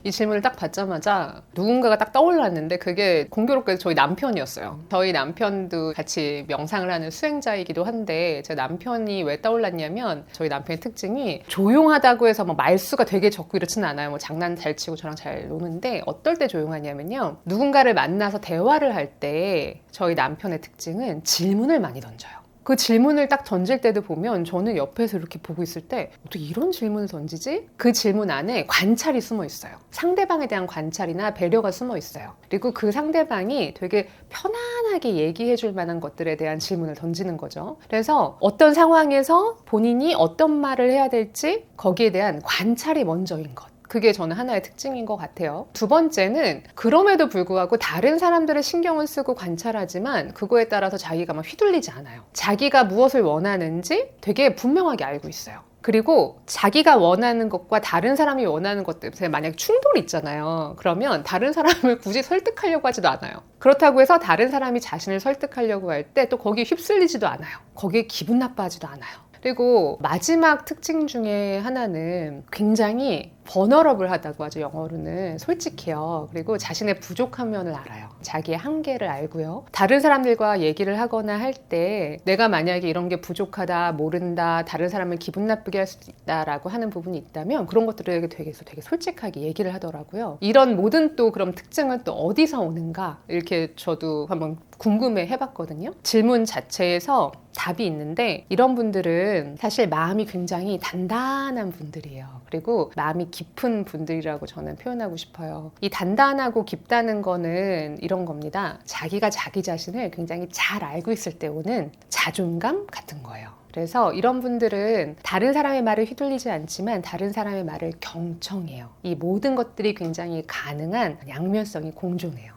이 질문을 딱 받자마자 누군가가 딱 떠올랐는데 그게 공교롭게도 저희 남편이었어요. 저희 남편도 같이 명상을 하는 수행자이기도 한데 제 남편이 왜 떠올랐냐면 저희 남편의 특징이 조용하다고 해서 뭐 말수가 되게 적고 이렇지는 않아요. 뭐 장난 잘 치고 저랑 잘 노는데 어떨 때 조용하냐면요. 누군가를 만나서 대화를 할 때 저희 남편의 특징은 질문을 많이 던져요. 그 질문을 딱 던질 때도 보면 저는 옆에서 이렇게 보고 있을 때 어떻게 이런 질문을 던지지? 그 질문 안에 관찰이 숨어 있어요. 상대방에 대한 관찰이나 배려가 숨어 있어요. 그리고 그 상대방이 되게 편안하게 얘기해 줄 만한 것들에 대한 질문을 던지는 거죠. 그래서 어떤 상황에서 본인이 어떤 말을 해야 될지 거기에 대한 관찰이 먼저인 것. 그게 저는 하나의 특징인 것 같아요. 두 번째는 그럼에도 불구하고 다른 사람들의 신경을 쓰고 관찰하지만 그거에 따라서 자기가 막 휘둘리지 않아요. 자기가 무엇을 원하는지 되게 분명하게 알고 있어요. 그리고 자기가 원하는 것과 다른 사람이 원하는 것 때문에 만약에 충돌이 있잖아요. 그러면 다른 사람을 굳이 설득하려고 하지도 않아요. 그렇다고 해서 다른 사람이 자신을 설득하려고 할 때 또 거기에 휩쓸리지도 않아요. 거기에 기분 나빠하지도 않아요. 그리고 마지막 특징 중에 하나는 굉장히 버너러블하다고 하죠. 영어로는 솔직해요. 그리고 자신의 부족한 면을 알아요. 자기의 한계를 알고요. 다른 사람들과 얘기를 하거나 할 때 내가 만약에 이런 게 부족하다, 모른다, 다른 사람을 기분 나쁘게 할 수 있다라고 하는 부분이 있다면 그런 것들을 되게 솔직하게 얘기를 하더라고요. 이런 모든 또 그럼 특징은 또 어디서 오는가 이렇게 저도 한번 궁금해 해봤거든요. 질문 자체에서 답이 있는데 이런 분들은 사실 마음이 굉장히 단단한 분들이에요. 그리고 마음이 깊은 분들이라고 저는 표현하고 싶어요. 이 단단하고 깊다는 거는 이런 겁니다. 자기가 자기 자신을 굉장히 잘 알고 있을 때 오는 자존감 같은 거예요. 그래서 이런 분들은 다른 사람의 말을 휘둘리지 않지만 다른 사람의 말을 경청해요. 이 모든 것들이 굉장히 가능한 양면성이 공존해요.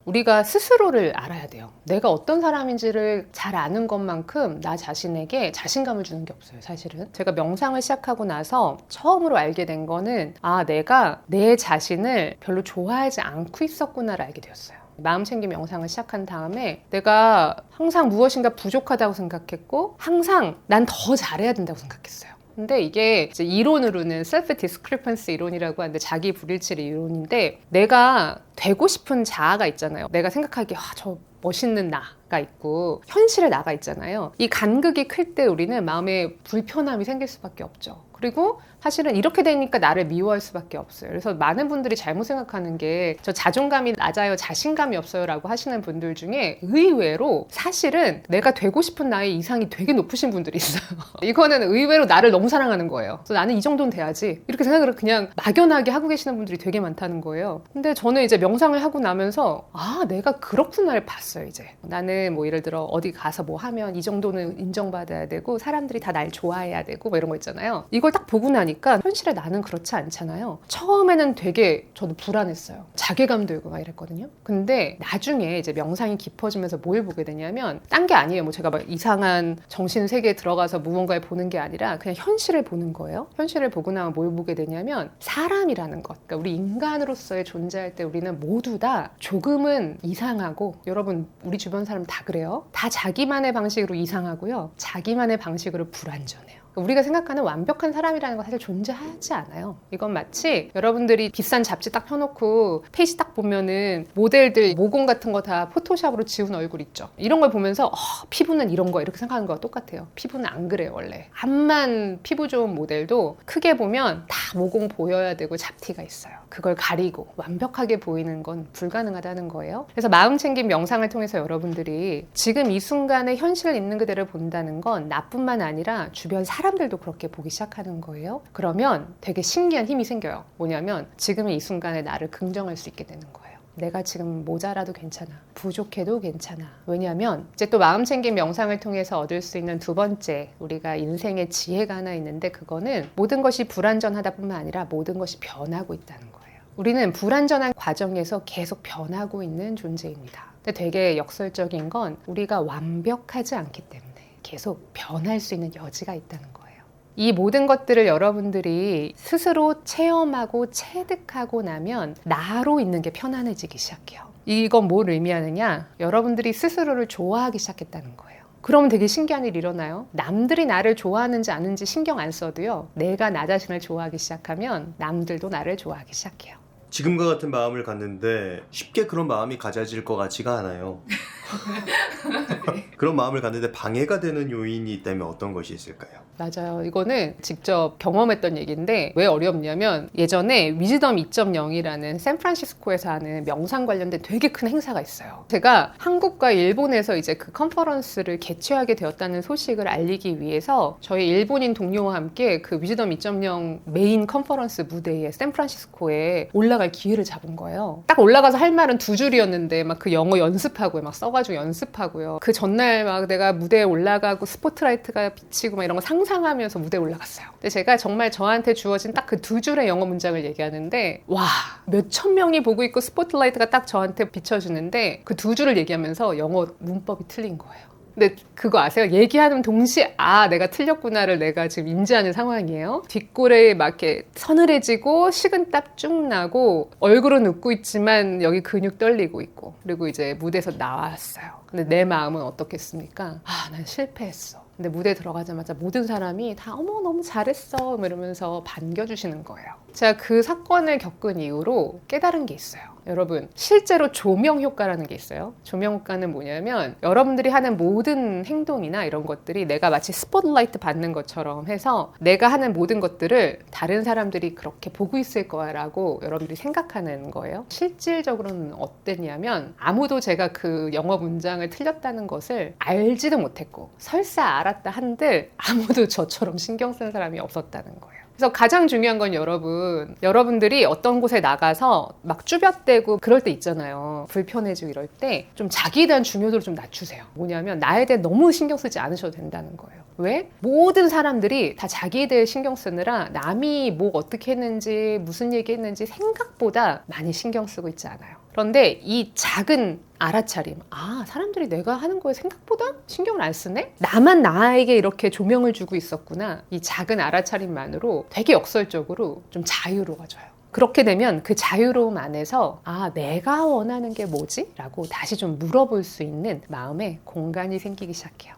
우리가 스스로를 알아야 돼요. 내가 어떤 사람인지를 잘 아는 것만큼 나 자신에게 자신감을 주는 게 없어요, 사실은. 제가 명상을 시작하고 나서 처음으로 알게 된 거는 내가 내 자신을 별로 좋아하지 않고 있었구나를 알게 되었어요. 마음챙김 명상을 시작한 다음에 내가 항상 무엇인가 부족하다고 생각했고 항상 난 더 잘해야 된다고 생각했어요. 근데 이게 이제 이론으로는 셀프 디스크리펀스 이론이라고 하는데 자기 불일치 이론인데 내가 되고 싶은 자아가 있잖아요. 내가 생각하기에 저 멋있는 나가 있고 현실의 나가 있잖아요. 이 간극이 클 때 우리는 마음에 불편함이 생길 수밖에 없죠. 그리고 사실은 이렇게 되니까 나를 미워할 수밖에 없어요. 그래서 많은 분들이 잘못 생각하는 게 저 자존감이 낮아요, 자신감이 없어요 라고 하시는 분들 중에 의외로 사실은 내가 되고 싶은 나의 이상이 되게 높으신 분들이 있어요. 이거는 의외로 나를 너무 사랑하는 거예요. 그래서 나는 이 정도는 돼야지 이렇게 생각을 그냥 막연하게 하고 계시는 분들이 되게 많다는 거예요. 근데 저는 이제 명상을 하고 나면서 내가 그렇구나를 봤어요. 이제 나는 뭐 예를 들어 어디 가서 뭐 하면 이 정도는 인정받아야 되고 사람들이 다 날 좋아해야 되고 뭐 이런 거 있잖아요. 이걸 딱 보고 나니까 현실에 나는 그렇지 않잖아요. 처음에는 되게 저도 불안했어요. 자괴감 들고 막 이랬거든요. 근데 나중에 이제 명상이 깊어지면서 뭘 보게 되냐면 딴 게 아니에요. 뭐 제가 막 이상한 정신 세계에 들어가서 무언가를 보는 게 아니라 그냥 현실을 보는 거예요. 현실을 보고 나면 뭘 보게 되냐면 사람이라는 것. 그러니까 우리 인간으로서의 존재할 때 우리는 모두 다 조금은 이상하고 여러분 우리 주변 사람 다 그래요. 다 자기만의 방식으로 이상하고요. 자기만의 방식으로 불완전해요. 우리가 생각하는 완벽한 사람이라는 건 사실 존재하지 않아요. 이건 마치 여러분들이 비싼 잡지 딱 펴놓고 페이지 딱 보면은 모델들 모공 같은 거 다 포토샵으로 지운 얼굴 있죠. 이런 걸 보면서 피부는 이런 거 이렇게 생각하는 거와 똑같아요. 피부는 안 그래요, 원래. 암만 피부 좋은 모델도 크게 보면 다 모공 보여야 되고 잡티가 있어요. 그걸 가리고 완벽하게 보이는 건 불가능하다는 거예요. 그래서 마음챙김 명상을 통해서 여러분들이 지금 이 순간에 현실을 있는 그대로 본다는 건 나뿐만 아니라 주변 사람들도 그렇게 보기 시작하는 거예요. 그러면 되게 신기한 힘이 생겨요. 뭐냐면 지금의 이 순간에 나를 긍정할 수 있게 되는 거예요. 내가 지금 모자라도 괜찮아. 부족해도 괜찮아. 왜냐하면 이제 또 마음챙김 명상을 통해서 얻을 수 있는 두 번째 우리가 인생의 지혜가 하나 있는데 그거는 모든 것이 불완전하다 뿐만 아니라 모든 것이 변하고 있다는 거예요. 우리는 불완전한 과정에서 계속 변하고 있는 존재입니다. 근데 되게 역설적인 건 우리가 완벽하지 않기 때문에 계속 변할 수 있는 여지가 있다는 거예요. 이 모든 것들을 여러분들이 스스로 체험하고 체득하고 나면 나로 있는 게 편안해지기 시작해요. 이건 뭘 의미하느냐? 여러분들이 스스로를 좋아하기 시작했다는 거예요. 그러면 되게 신기한 일이 일어나요. 남들이 나를 좋아하는지 아는지 신경 안 써도요. 내가 나 자신을 좋아하기 시작하면 남들도 나를 좋아하기 시작해요. 지금과 같은 마음을 갖는데 쉽게 그런 마음이 가져질 것 같지가 않아요. 그런 마음을 갖는데 방해가 되는 요인이 있다면 어떤 것이 있을까요? 맞아요. 이거는 직접 경험했던 얘기인데 왜 어렵냐면 예전에 위즈덤 2.0이라는 샌프란시스코에서 하는 명상 관련된 되게 큰 행사가 있어요. 제가 한국과 일본에서 이제 그 컨퍼런스를 개최하게 되었다는 소식을 알리기 위해서 저희 일본인 동료와 함께 그 위즈덤 2.0 메인 컨퍼런스 무대에 샌프란시스코에 올라갈 기회를 잡은 거예요. 딱 올라가서 할 말은 두 줄이었는데 막 그 영어 연습하고요. 막 써가지고 연습하고요. 그 전날 막 내가 무대에 올라가고 스포트라이트가 비치고 막 이런 거 상상하면서 무대에 올라갔어요. 근데 제가 정말 저한테 주어진 딱 그 두 줄의 영어 문장을 얘기하는데 와, 몇천 명이 보고 있고 스포트라이트가 딱 저한테 비춰주는데 그 두 줄을 얘기하면서 영어 문법이 틀린 거예요. 근데 그거 아세요? 얘기하는 동시에 아 내가 틀렸구나를 내가 지금 인지하는 상황이에요. 뒷골에 막 이렇게 서늘해지고 식은땀 쭉 나고 얼굴은 웃고 있지만 여기 근육 떨리고 있고 그리고 이제 무대에서 나왔어요. 근데 내 마음은 어떻겠습니까? 아, 난 실패했어. 근데 무대에 들어가자마자 모든 사람이 다 어머 너무 잘했어 이러면서 반겨주시는 거예요. 제가 그 사건을 겪은 이후로 깨달은 게 있어요. 여러분 실제로 조명 효과라는 게 있어요. 조명 효과는 뭐냐면 여러분들이 하는 모든 행동이나 이런 것들이 내가 마치 스포트라이트 받는 것처럼 해서 내가 하는 모든 것들을 다른 사람들이 그렇게 보고 있을 거라고 여러분들이 생각하는 거예요. 실질적으로는 어땠냐면 아무도 제가 그 영어 문장을 틀렸다는 것을 알지도 못했고 설사 알았다 한들 아무도 저처럼 신경 쓴 사람이 없었다는 거예요. 그래서 가장 중요한 건 여러분들이 어떤 곳에 나가서 막 쭈뼛대고 그럴 때 있잖아요. 불편해지고 이럴 때 좀 자기에 대한 중요도를 좀 낮추세요. 뭐냐면 나에 대해 너무 신경 쓰지 않으셔도 된다는 거예요. 왜? 모든 사람들이 다 자기에 대해 신경 쓰느라 남이 뭐 어떻게 했는지 무슨 얘기 했는지 생각보다 많이 신경 쓰고 있지 않아요. 그런데 이 작은 알아차림, 아 사람들이 내가 하는 거에 생각보다 신경을 안 쓰네? 나만 나에게 이렇게 조명을 주고 있었구나. 이 작은 알아차림만으로 되게 역설적으로 좀 자유로워져요. 그렇게 되면 그 자유로움 안에서 아 내가 원하는 게 뭐지? 라고 다시 좀 물어볼 수 있는 마음의 공간이 생기기 시작해요.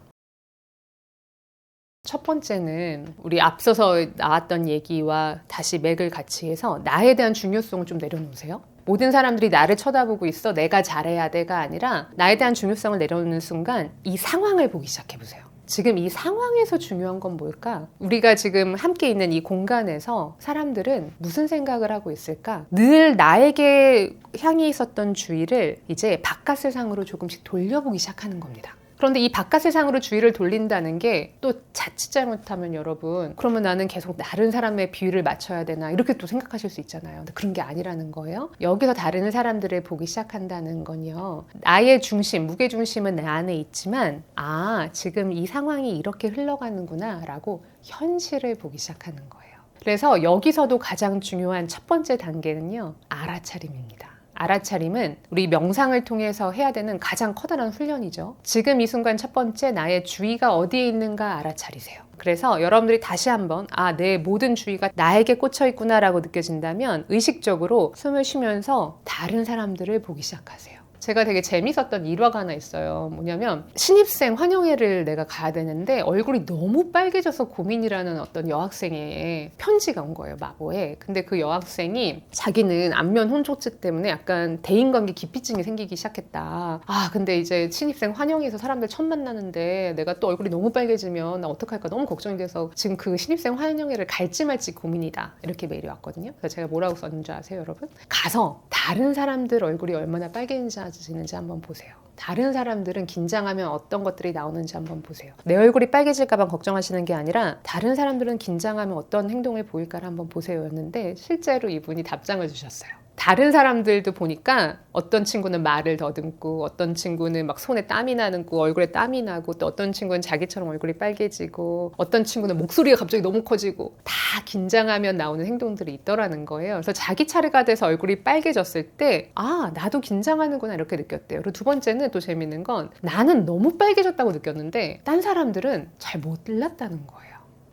첫 번째는 우리 앞서서 나왔던 얘기와 다시 맥을 같이 해서 나에 대한 중요성을 좀 내려놓으세요. 모든 사람들이 나를 쳐다보고 있어 내가 잘해야 돼가 아니라 나에 대한 중요성을 내려놓는 순간 이 상황을 보기 시작해보세요. 지금 이 상황에서 중요한 건 뭘까? 우리가 지금 함께 있는 이 공간에서 사람들은 무슨 생각을 하고 있을까? 늘 나에게 향해 있었던 주의를 이제 바깥 세상으로 조금씩 돌려보기 시작하는 겁니다. 그런데 이 바깥 세상으로 주의를 돌린다는 게 또 자칫 잘못하면 여러분 그러면 나는 계속 다른 사람의 비율을 맞춰야 되나 이렇게 또 생각하실 수 있잖아요. 근데 그런 게 아니라는 거예요. 여기서 다른 사람들을 보기 시작한다는 건요. 나의 중심, 무게중심은 내 안에 있지만 아 지금 이 상황이 이렇게 흘러가는구나 라고 현실을 보기 시작하는 거예요. 그래서 여기서도 가장 중요한 첫 번째 단계는요. 알아차림입니다. 알아차림은 우리 명상을 통해서 해야 되는 가장 커다란 훈련이죠. 지금 이 순간 첫 번째 나의 주의가 어디에 있는가 알아차리세요. 그래서 여러분들이 다시 한번 아, 내 모든 주의가 나에게 꽂혀 있구나 라고 느껴진다면 의식적으로 숨을 쉬면서 다른 사람들을 보기 시작하세요. 제가 되게 재밌었던 일화가 하나 있어요. 뭐냐면 신입생 환영회를 내가 가야 되는데 얼굴이 너무 빨개져서 고민이라는 어떤 여학생의 편지가 온 거예요. 마보에. 근데 그 여학생이 자기는 안면 혼조증 때문에 약간 대인관계 기피증이 생기기 시작했다. 아 근데 이제 신입생 환영회에서 사람들 처음 만나는데 내가 또 얼굴이 너무 빨개지면 나 어떡할까 너무 걱정이 돼서 지금 그 신입생 환영회를 갈지 말지 고민이다. 이렇게 메일이 왔거든요. 그래서 제가 뭐라고 썼는지 아세요 여러분? 가서 다른 사람들 얼굴이 얼마나 빨개지는지 한번 보세요. 다른 사람들은 긴장하면 어떤 것들이 나오는지 한번 보세요. 내 얼굴이 빨개질까 봐 걱정하시는 게 아니라 다른 사람들은 긴장하면 어떤 행동을 보일까를 한번 보세요 였는데 실제로 이분이 답장을 주셨어요. 다른 사람들도 보니까 어떤 친구는 말을 더듬고 어떤 친구는 막 손에 땀이 나고 얼굴에 땀이 나고 또 어떤 친구는 자기처럼 얼굴이 빨개지고 어떤 친구는 목소리가 갑자기 너무 커지고 다 긴장하면 나오는 행동들이 있더라는 거예요. 그래서 자기 차례가 돼서 얼굴이 빨개졌을 때 아 나도 긴장하는구나 이렇게 느꼈대요. 그리고 두 번째는 또 재밌는 건 나는 너무 빨개졌다고 느꼈는데 딴 사람들은 잘 몰랐다는 거예요.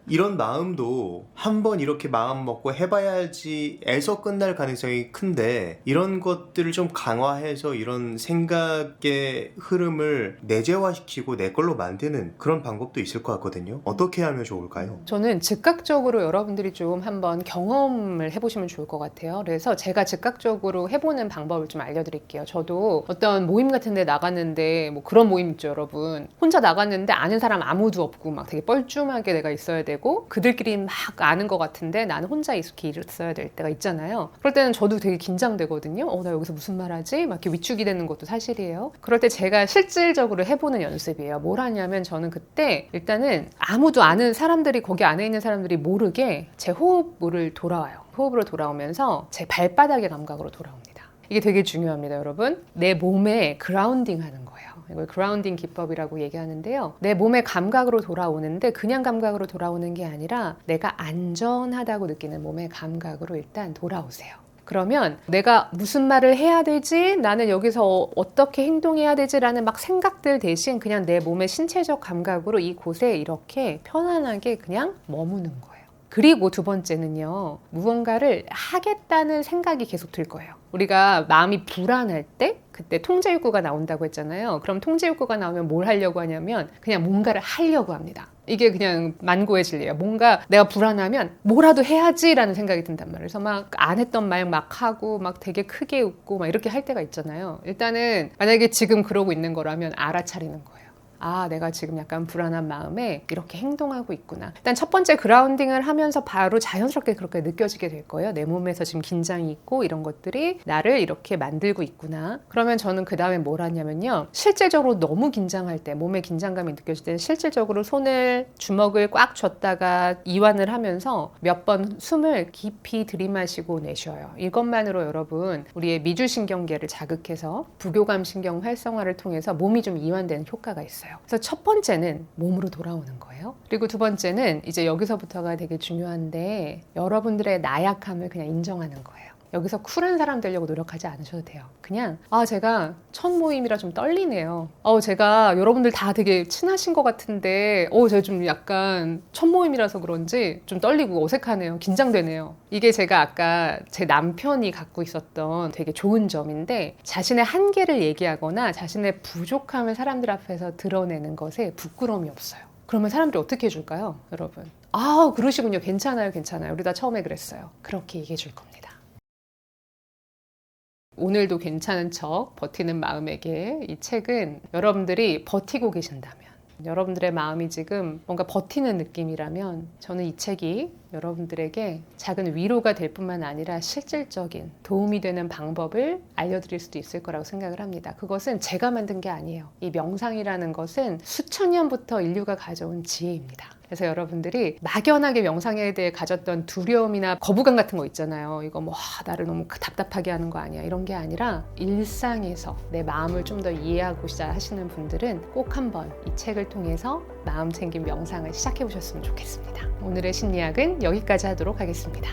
이런 마음도 한번 이렇게 마음 먹고 해봐야지 에서 끝날 가능성이 큰데, 이런 것들을 좀 강화해서 이런 생각의 흐름을 내재화시키고 내 걸로 만드는 그런 방법도 있을 것 같거든요. 어떻게 하면 좋을까요? 저는 즉각적으로 여러분들이 좀 한번 경험을 해보시면 좋을 것 같아요. 그래서 제가 즉각적으로 해보는 방법을 좀 알려드릴게요. 저도 어떤 모임 같은 데 나갔는데, 뭐 그런 모임 있죠, 여러분. 혼자 나갔는데 아는 사람 아무도 없고 막 되게 뻘쭘하게 내가 있어야 되고, 그들끼리 막 아는 것 같은데 나는 혼자 이렇게 있어야 될 때가 있잖아요. 그럴 때는 저도 되게 긴장되거든요. 나 여기서 무슨 말 하지? 막 이렇게 위축이 되는 것도 사실이에요. 그럴 때 제가 실질적으로 해보는 연습이에요. 뭘 하냐면, 저는 그때 일단은 아무도 아는 사람들이, 거기 안에 있는 사람들이 모르게 제 호흡으로 돌아와요. 호흡으로 돌아오면서 제 발바닥의 감각으로 돌아옵니다. 이게 되게 중요합니다, 여러분. 내 몸에 그라운딩 하는 거예요. 이걸 그라운딩 기법이라고 얘기하는데요. 내 몸의 감각으로 돌아오는데, 그냥 감각으로 돌아오는 게 아니라 내가 안전하다고 느끼는 몸의 감각으로 일단 돌아오세요. 그러면 내가 무슨 말을 해야 되지? 나는 여기서 어떻게 행동해야 되지? 라는 막 생각들 대신 그냥 내 몸의 신체적 감각으로 이곳에 이렇게 편안하게 그냥 머무는 거예요. 그리고 두 번째는요, 무언가를 하겠다는 생각이 계속 들 거예요. 우리가 마음이 불안할 때 그때 통제욕구가 나온다고 했잖아요. 그럼 통제욕구가 나오면 뭘 하려고 하냐면 그냥 뭔가를 하려고 합니다. 이게 그냥 만고의 진리예요. 뭔가 내가 불안하면 뭐라도 해야지라는 생각이 든단 말이에요. 그래서 막 안 했던 말 막 하고 막 되게 크게 웃고 막 이렇게 할 때가 있잖아요. 일단은 만약에 지금 그러고 있는 거라면 알아차리는 거예요. 내가 지금 약간 불안한 마음에 이렇게 행동하고 있구나. 일단 첫 번째 그라운딩을 하면서 바로 자연스럽게 그렇게 느껴지게 될 거예요. 내 몸에서 지금 긴장이 있고 이런 것들이 나를 이렇게 만들고 있구나. 그러면 저는 그 다음에 뭘 하냐면요, 실제적으로 너무 긴장할 때, 몸에 긴장감이 느껴질 때 실질적으로 주먹을 꽉 쥐었다가 이완을 하면서 몇 번 숨을 깊이 들이마시고 내쉬어요. 이것만으로 여러분, 우리의 미주신경계를 자극해서 부교감 신경 활성화를 통해서 몸이 좀 이완되는 효과가 있어요. 그래서 첫 번째는 몸으로 돌아오는 거예요. 그리고 두 번째는 이제 여기서부터가 되게 중요한데, 여러분들의 나약함을 그냥 인정하는 거예요. 여기서 쿨한 사람 되려고 노력하지 않으셔도 돼요. 그냥 제가 첫 모임이라 좀 떨리네요. 제가 여러분들 다 되게 친하신 것 같은데 제가 좀 약간 첫 모임이라서 그런지 좀 떨리고 어색하네요. 긴장되네요. 이게 제가 아까 제 남편이 갖고 있었던 되게 좋은 점인데, 자신의 한계를 얘기하거나 자신의 부족함을 사람들 앞에서 드러내는 것에 부끄러움이 없어요. 그러면 사람들이 어떻게 해줄까요, 여러분? 그러시군요. 괜찮아요, 괜찮아요. 우리 다 처음에 그랬어요. 그렇게 얘기해 줄 겁니다. 오늘도 괜찮은 척 버티는 마음에게, 이 책은 여러분들이 버티고 계신다면, 여러분들의 마음이 지금 뭔가 버티는 느낌이라면, 저는 이 책이 여러분들에게 작은 위로가 될 뿐만 아니라 실질적인 도움이 되는 방법을 알려드릴 수도 있을 거라고 생각을 합니다. 그것은 제가 만든 게 아니에요. 이 명상이라는 것은 수천 년부터 인류가 가져온 지혜입니다. 그래서 여러분들이 막연하게 명상에 대해 가졌던 두려움이나 거부감 같은 거 있잖아요. 이거 나를 너무 답답하게 하는 거 아니야, 이런 게 아니라 일상에서 내 마음을 좀 더 이해하고자 하시는 분들은 꼭 한번 이 책을 통해서 마음 챙김 명상을 시작해 보셨으면 좋겠습니다. 오늘의 심리학은 여기까지 하도록 하겠습니다.